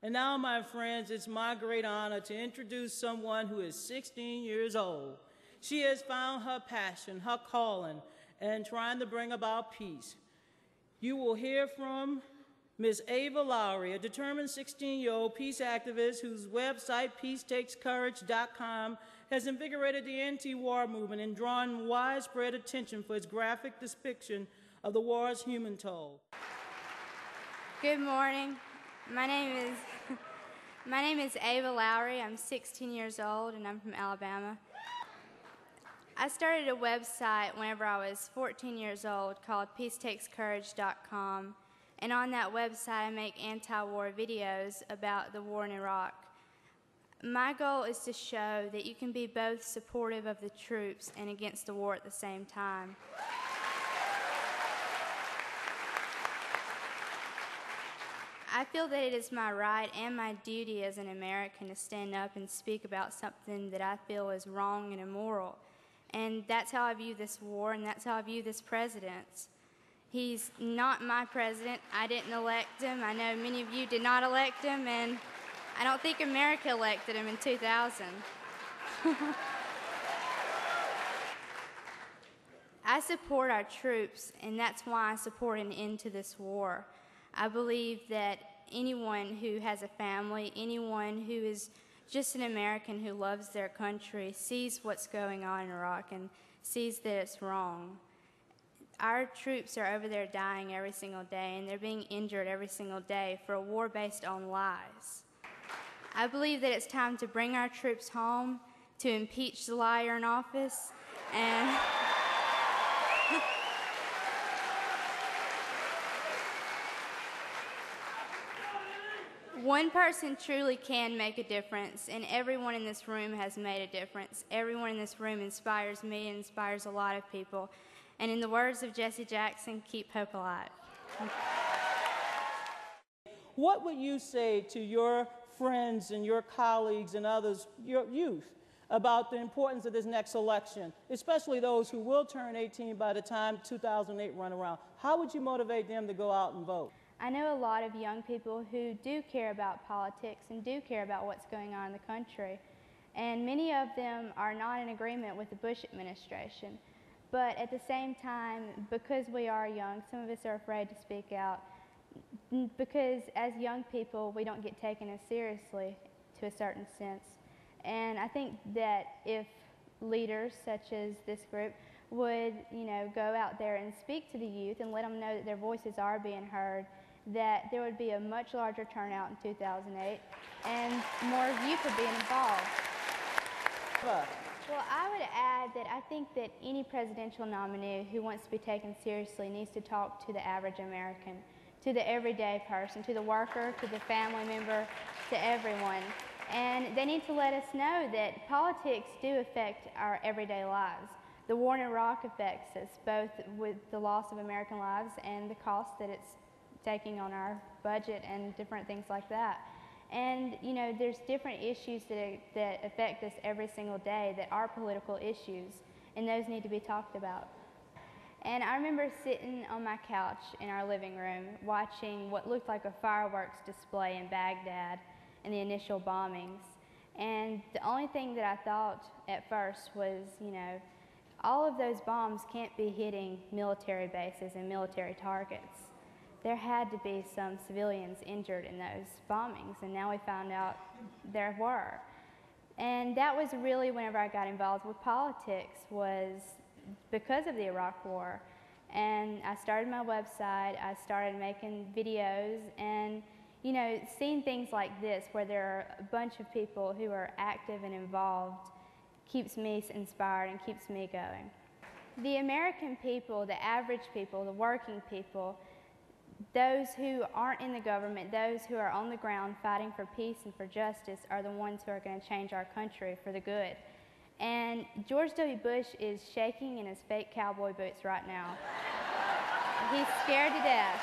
And now, my friends, it's my great honor to introduce someone who is 16 years old. She has found her passion, her calling, and trying to bring about peace. You will hear from Ms. Ava Lowry, a determined 16-year-old peace activist whose website, peacetakescourage.com, has invigorated the anti-war movement and drawn widespread attention for its graphic depiction of the war's human toll. Good morning. My name is Ava Lowry. I'm 16 years old, and I'm from Alabama. I started a website whenever I was 14 years old called peacetakescourage.com, and on that website I make anti-war videos about the war in Iraq. My goal is to show that you can be both supportive of the troops and against the war at the same time. I feel that it is my right and my duty as an American to stand up and speak about something that I feel is wrong and immoral. And that's how I view this war, and that's how I view this president. He's not my president. I didn't elect him. I know many of you did not elect him, and I don't think America elected him in 2000. I support our troops, and that's why I support an end to this war. I believe that anyone who has a family, anyone who is just an American who loves their country, sees what's going on in Iraq and sees that it's wrong. Our troops are over there dying every single day, and they're being injured every single day for a war based on lies. I believe that it's time to bring our troops home, to impeach the liar in office, and one person truly can make a difference, and everyone in this room has made a difference. Everyone in this room inspires me and inspires a lot of people. And in the words of Jesse Jackson, keep hope alive. What would you say to your friends and your colleagues and others, your youth, about the importance of this next election, especially those who will turn 18 by the time 2008 run around? How would you motivate them to go out and vote? I know a lot of young people who do care about politics and do care about what's going on in the country. And many of them are not in agreement with the Bush administration. But at the same time, because we are young, some of us are afraid to speak out, because as young people, we don't get taken as seriously to a certain sense. And I think that if leaders such as this group would, go out there and speak to the youth and let them know that their voices are being heard, that there would be a much larger turnout in 2008 and more youth would be involved. Well, I would add that I think that any presidential nominee who wants to be taken seriously needs to talk to the average American, to the everyday person, to the worker, to the family member, to everyone. And they need to let us know that politics do affect our everyday lives. The war in Iraq affects us, both with the loss of American lives and the cost that it's taking on our budget and different things like that. And, there's different issues that affect us every single day that are political issues, and those need to be talked about. And I remember sitting on my couch in our living room watching what looked like a fireworks display in Baghdad in the initial bombings. And the only thing that I thought at first was, all of those bombs can't be hitting military bases and military targets. There had to be some civilians injured in those bombings, and now we found out there were. And that was really whenever I got involved with politics, was because of the Iraq War. And I started my website, I started making videos, and seeing things like this where there are a bunch of people who are active and involved keeps me inspired and keeps me going. The American people, the average people, the working people, those who aren't in the government, those who are on the ground fighting for peace and for justice are the ones who are going to change our country for the good. And George W. Bush is shaking in his fake cowboy boots right now. He's scared to death.